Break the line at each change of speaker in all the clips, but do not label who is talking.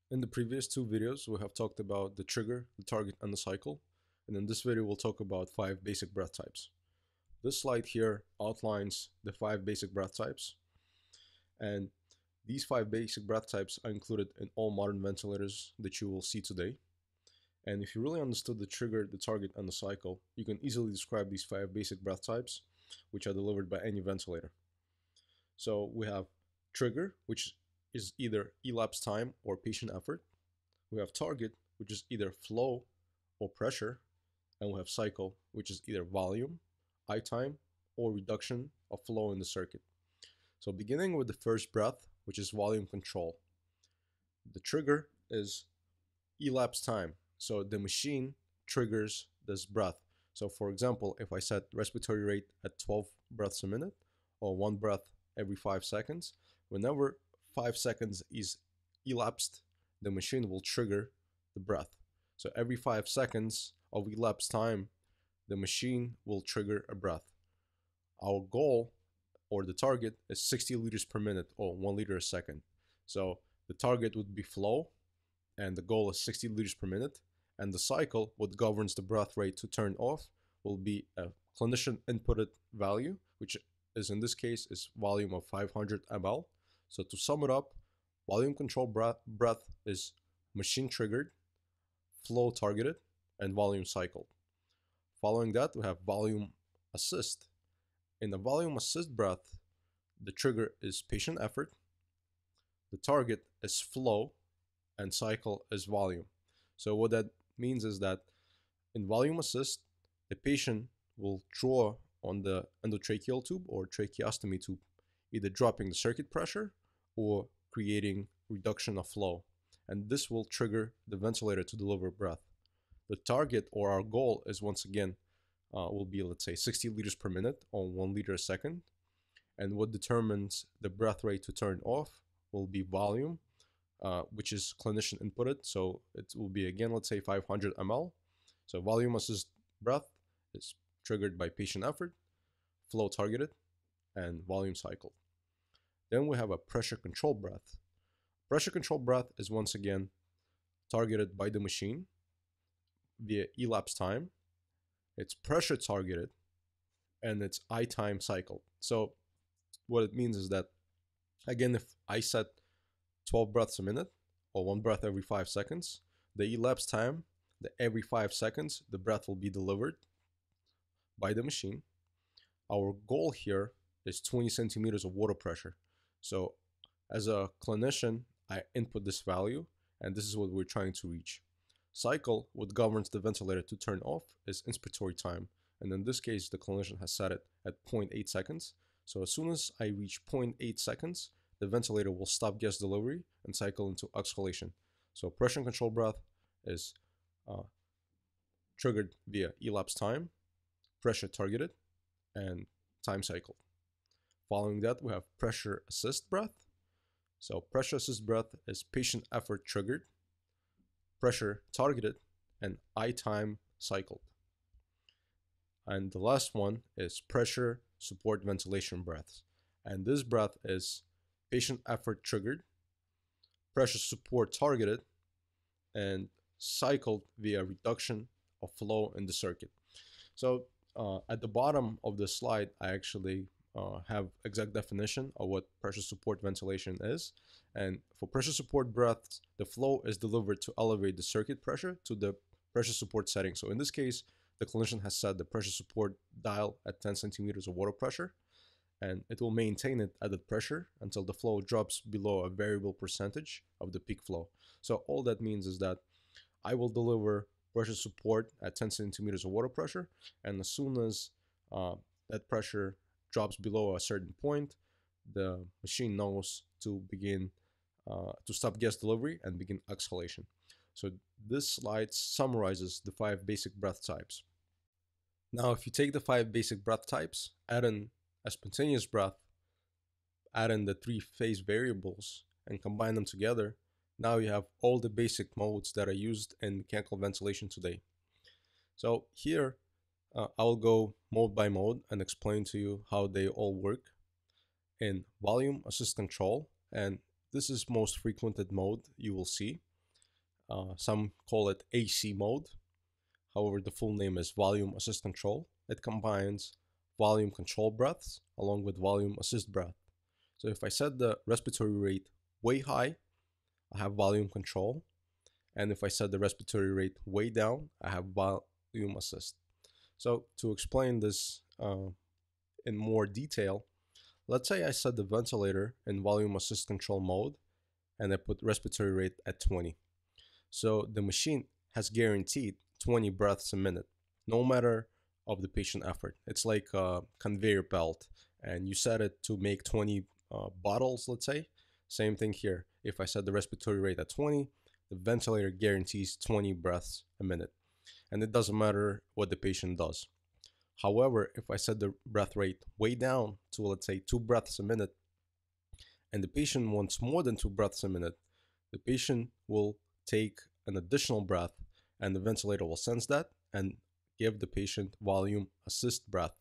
In the previous two videos, we have talked about the trigger, the target, and the cycle. And in this video, we'll talk about 5 basic breath types. This slide here outlines the 5 basic breath types. And these 5 basic breath types are included in all modern ventilators that you will see today. And if you really understood the trigger, the target, and the cycle, you can easily describe these 5 basic breath types, which are delivered by any ventilator. So we have trigger, which is either elapsed time or patient effort. We have target, which is either flow or pressure. And we have cycle, which is either volume, I time, or reduction of flow in the circuit. So beginning with the first breath, which is volume control. The trigger is elapsed time. So the machine triggers this breath. So for example, if I set respiratory rate at 12 breaths a minute or 1 breath every 5 seconds, whenever 5 seconds is elapsed, the machine will trigger the breath. So every 5 seconds of elapsed time, the machine will trigger a breath. Our goal or the target is 60 liters per minute or 1 liter a second. So the target would be flow and the goal is 60 liters per minute. And the cycle, what governs the breath rate to turn off, will be a clinician inputted value, which is in this case is volume of 500 ml. So to sum it up, volume control breath is machine triggered, flow targeted, and volume cycled. Following that, we have volume assist. In the volume assist breath, the trigger is patient effort, the target is flow, and cycle is volume. So what that means is that in volume assist, the patient will draw on the endotracheal tube or tracheostomy tube, either dropping the circuit pressure or creating reduction of flow. And this will trigger the ventilator to deliver breath. The target or our goal is once again, will be, let's say, 60 liters per minute or 1 liter a second. And what determines the breath rate to turn off will be volume, which is clinician inputted. So it will be again, let's say 500 ml. So volume assist breath is triggered by patient effort, flow targeted, and volume cycled. Then we have a pressure control breath. Pressure control breath is once again targeted by the machine via elapsed time. It's pressure targeted and it's I time cycled. So what it means is that, again, if I set 12 breaths a minute or 1 breath every 5 seconds, the elapsed time, that every 5 seconds, the breath will be delivered by the machine. Our goal here is 20 centimeters of water pressure. So as a clinician, I input this value, and this is what we're trying to reach. Cycle, what governs the ventilator to turn off, is inspiratory time. And in this case, the clinician has set it at 0.8 seconds. So as soon as I reach 0.8 seconds, the ventilator will stop gas delivery and cycle into exhalation. So pressure control breath is triggered via elapsed time, pressure targeted, and time cycled. Following that, we have pressure assist breath. So pressure assist breath is patient effort triggered, pressure targeted, and I time cycled. And the last one is pressure support ventilation breaths. And this breath is patient effort triggered, pressure support targeted, and cycled via reduction of flow in the circuit. So at the bottom of the slide, I actually have exact definition of what pressure support ventilation is. And for pressure support breaths, the flow is delivered to elevate the circuit pressure to the pressure support setting. So in this case, the clinician has set the pressure support dial at 10 centimeters of water pressure, and it will maintain it at that pressure until the flow drops below a variable percentage of the peak flow. So all that means is that I will deliver pressure support at 10 centimeters of water pressure, and as soon as that pressure drops below a certain point, the machine knows to begin to stop gas delivery and begin exhalation. So this slide summarizes the 5 basic breath types. Now, if you take the 5 basic breath types, add in a spontaneous breath, add in the 3 phase variables, and combine them together, now you have all the basic modes that are used in mechanical ventilation today. So here, I'll go mode by mode and explain to you how they all work. In volume assist control, and this is most frequented mode you will see. Some call it AC mode. However, the full name is volume assist control. It combines volume control breaths along with volume assist breath. So if I set the respiratory rate way high, I have volume control. And if I set the respiratory rate way down, I have volume assist. So to explain this in more detail, let's say I set the ventilator in volume assist control mode and I put respiratory rate at 20. So the machine has guaranteed 20 breaths a minute, no matter of the patient effort. It's like a conveyor belt, and you set it to make 20 bottles, let's say. Same thing here. If I set the respiratory rate at 20, the ventilator guarantees 20 breaths a minute. And it doesn't matter what the patient does. However, if I set the breath rate way down to, let's say, 2 breaths a minute, and the patient wants more than 2 breaths a minute, the patient will take an additional breath, and the ventilator will sense that and give the patient volume assist breath.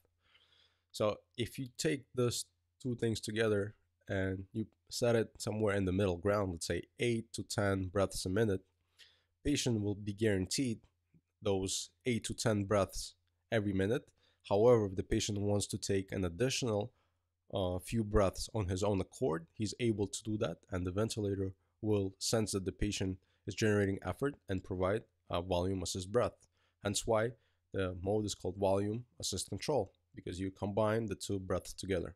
So if you take those two things together and you set it somewhere in the middle ground, let's say 8 to 10 breaths a minute, patient will be guaranteed those 8 to 10 breaths every minute. However, if the patient wants to take an additional few breaths on his own accord, he's able to do that, and the ventilator will sense that the patient is generating effort and provide a volume assist breath. Hence why the mode is called volume assist control, because you combine the two breaths together.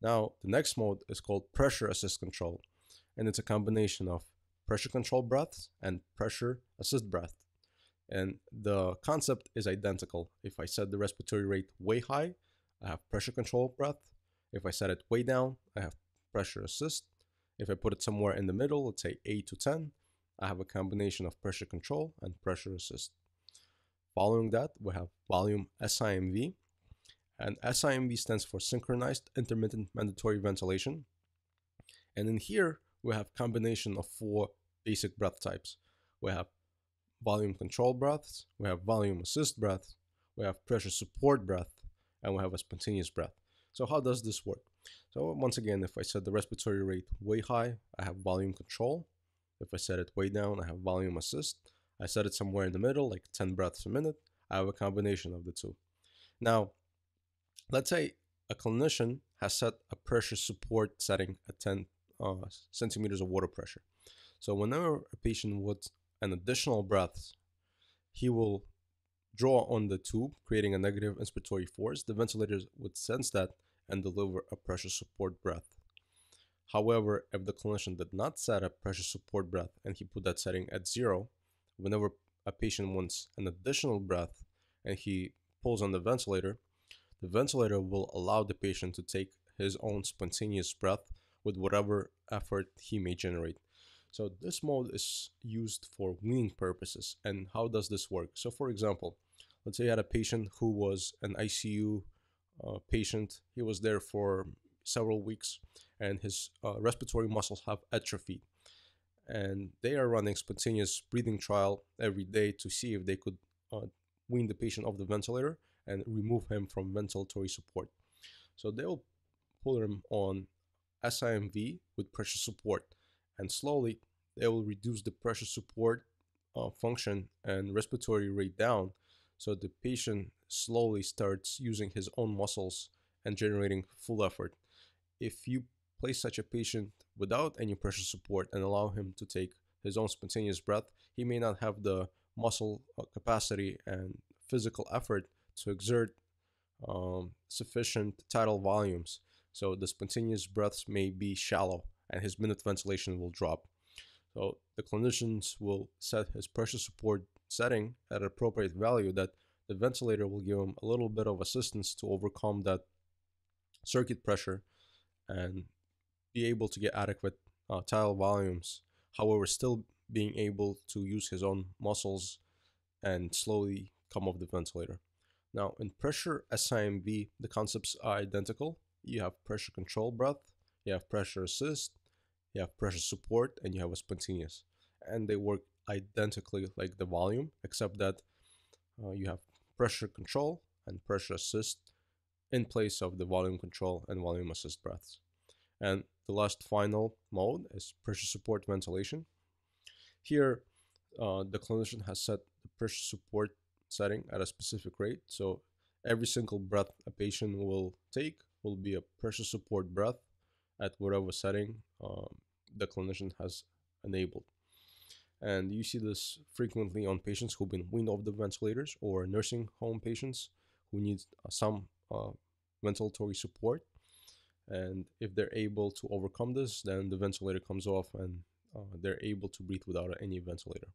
Now, the next mode is called pressure assist control, and it's a combination of pressure control breaths and pressure assist breath. And the concept is identical. If I set the respiratory rate way high, I have pressure control breath. If I set it way down, I have pressure assist. If I put it somewhere in the middle, let's say 8 to 10, I have a combination of pressure control and pressure assist. Following that, we have volume SIMV. And SIMV stands for Synchronized Intermittent Mandatory Ventilation. And in here, we have combination of 4 basic breath types. We have volume control breaths, we have volume assist breath, we have pressure support breath, and we have a spontaneous breath. So how does this work? So once again, if I set the respiratory rate way high, I have volume control. If I set it way down, I have volume assist. I set it somewhere in the middle, like 10 breaths a minute. I have a combination of the two. Now, let's say a clinician has set a pressure support setting at 10 centimeters of water pressure. So whenever a patient wants an additional breath, he will draw on the tube, creating a negative inspiratory force. The ventilator would sense that and deliver a pressure support breath. However, if the clinician did not set a pressure support breath and he put that setting at 0, whenever a patient wants an additional breath and he pulls on the ventilator will allow the patient to take his own spontaneous breath with whatever effort he may generate. So this mode is used for weaning purposes. And how does this work? So for example, let's say you had a patient who was an ICU patient. He was there for several weeks and his respiratory muscles have atrophied. And they are running spontaneous breathing trial every day to see if they could wean the patient off the ventilator and remove him from ventilatory support. So they'll pull him on SIMV with pressure support, and slowly they will reduce the pressure support function and respiratory rate down, so the patient slowly starts using his own muscles and generating full effort. If you place such a patient without any pressure support and allow him to take his own spontaneous breath, he may not have the muscle capacity and physical effort to exert sufficient tidal volumes. So the spontaneous breaths may be shallow and his minute ventilation will drop. So the clinicians will set his pressure support setting at an appropriate value that the ventilator will give him a little bit of assistance to overcome that circuit pressure and be able to get adequate tidal volumes, however still being able to use his own muscles and slowly come off the ventilator. Now in pressure SIMV, the concepts are identical. You have pressure control breath, you have pressure assist, you have pressure support, and you have a spontaneous. And they work identically like the volume, except that you have pressure control and pressure assist in place of the volume control and volume assist breaths. And the last final mode is pressure support ventilation. Here, the clinician has set the pressure support setting at a specific rate. So every single breath a patient will take will be a pressure support breath at whatever setting the clinician has enabled. And you see this frequently on patients who've been weaned off the ventilators or nursing home patients who need some ventilatory support. And if they're able to overcome this, then the ventilator comes off and they're able to breathe without any ventilator.